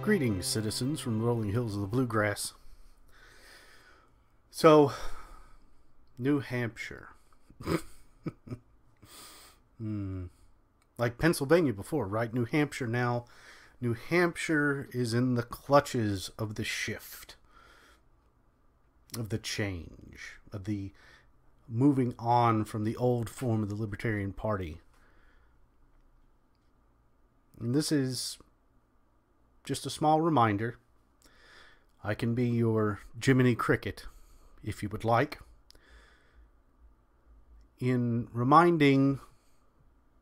Greetings, citizens from the rolling hills of the bluegrass. So, New Hampshire. Like Pennsylvania before, right? New Hampshire now. New Hampshire is in the clutches of the shift, of the change, of the moving on from the old form of the Libertarian Party. And this is just a small reminder. I can be your Jiminy Cricket, if you would like, in reminding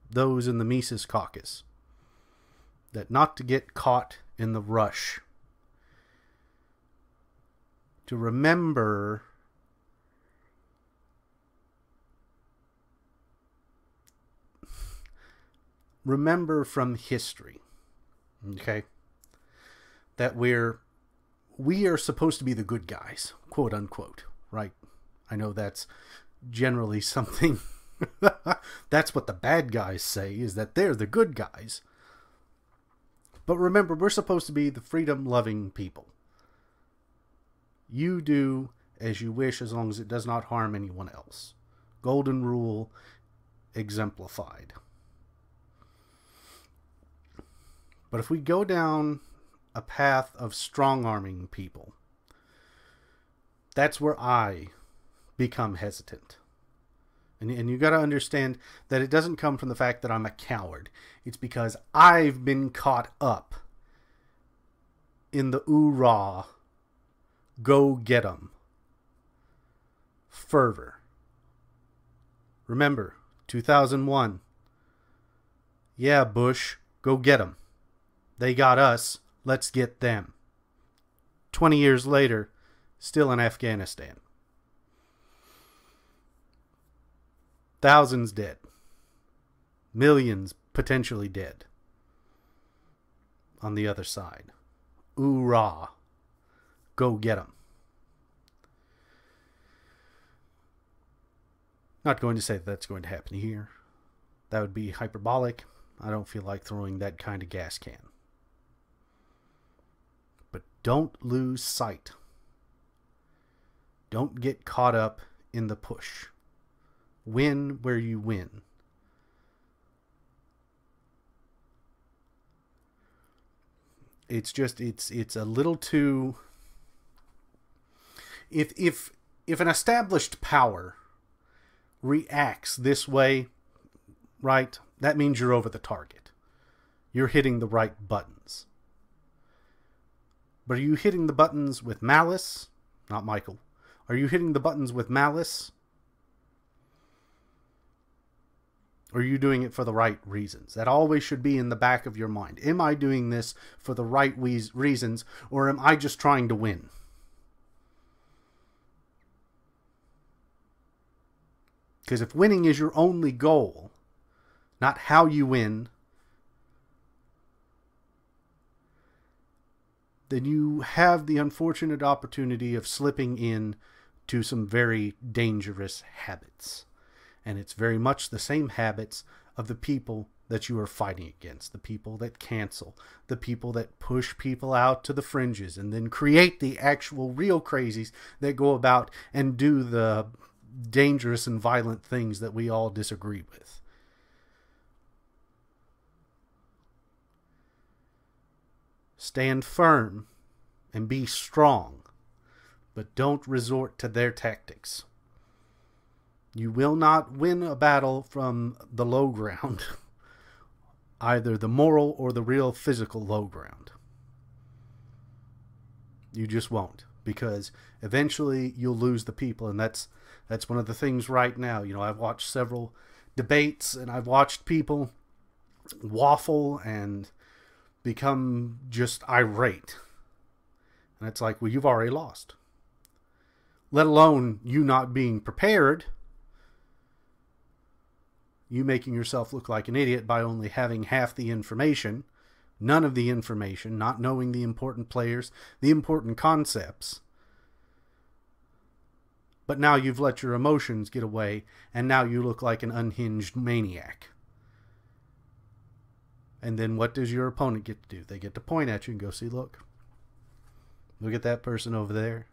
those in the Mises Caucus that not to get caught in the rush, to remember from history, okay, that we are supposed to be the good guys, quote unquote, right? I know that's generally something that's what the bad guys say, is that they're the good guys. But remember, we're supposed to be the freedom-loving people. You do as you wish as long as it does not harm anyone else. Golden rule exemplified. But if we go down a path of strong-arming people, that's where I become hesitant. And you got to understand that it doesn't come from the fact that I'm a coward. It's because I've been caught up in the oorah, go get 'em fervor. Remember, 2001. Yeah, Bush, go get 'em. They got us. Let's get them. 20 years later, still in Afghanistan. Thousands dead. Millions potentially dead. On the other side. Oorah. Go get 'em. Not going to say that that's going to happen here. That would be hyperbolic. I don't feel like throwing that kind of gas can. But don't lose sight. Don't get caught up in the push. Win where you win. It's just, it's a little too... If an established power reacts this way, right, that means you're over the target. You're hitting the right buttons. But are you hitting the buttons with malice? Not Michael. Are you hitting the buttons with malice? Or are you doing it for the right reasons? That always should be in the back of your mind. Am I doing this for the right reasons, or am I just trying to win? Because if winning is your only goal, not how you win, then you have the unfortunate opportunity of slipping in to some very dangerous habits. And it's very much the same habits of the people that you are fighting against. The people that cancel. The people that push people out to the fringes and then create the actual real crazies that go about and do the dangerous and violent things that we all disagree with. Stand firm and be strong, but don't resort to their tactics. You will not win a battle from the low ground, either the moral or the real physical low ground. You just won't, because eventually you'll lose the people, and that's one of the things right now. You know, I've watched several debates, and I've watched people waffle and become just irate. And it's like, well, you've already lost. Let alone you not being prepared. You making yourself look like an idiot by only having half the information, none of the information, not knowing the important players, the important concepts. But now you've let your emotions get away, and now you look like an unhinged maniac. And then what does your opponent get to do? They get to point at you and go, see, look at that person over there.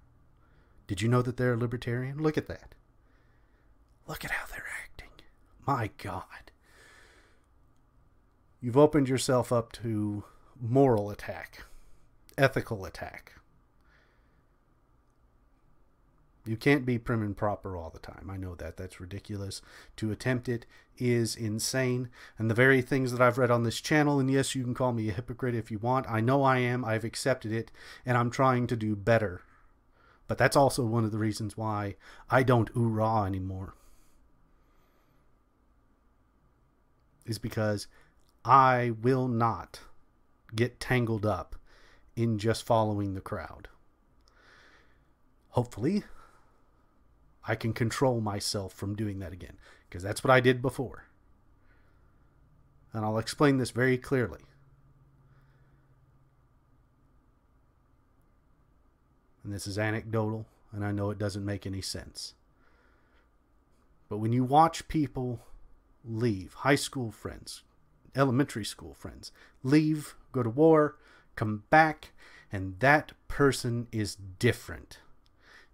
Did you know that they're a libertarian? Look at that. Look at how they're acting. My God. You've opened yourself up to moral attack, ethical attack. You can't be prim and proper all the time. I know that. That's ridiculous. To attempt it is insane. And the very things that I've read on this channel, and yes, you can call me a hypocrite if you want. I know I am. I've accepted it, and I'm trying to do better. But that's also one of the reasons why I don't oorah anymore. Is because I will not get tangled up in just following the crowd. Hopefully, I can control myself from doing that again, because that's what I did before. And I'll explain this very clearly. And this is anecdotal, and I know it doesn't make any sense. But when you watch people leave, high school friends, elementary school friends, leave, go to war, come back, and that person is different.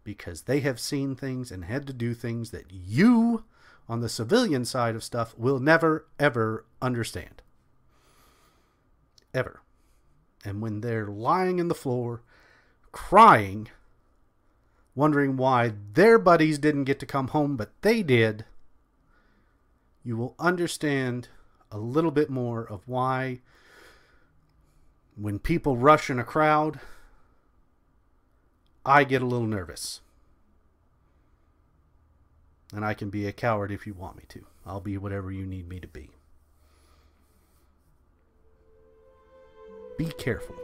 Because they have seen things and had to do things that you, on the civilian side of stuff, will never, ever understand. Ever. And when they're lying in the floor, crying, wondering why their buddies didn't get to come home, but they did, you will understand a little bit more of why when people rush in a crowd, I get a little nervous. And I can be a coward if you want me to. I'll be whatever you need me to be. Be careful.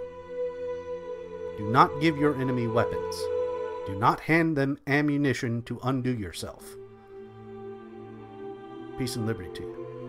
Do not give your enemy weapons. Do not hand them ammunition to undo yourself. Peace and liberty to you.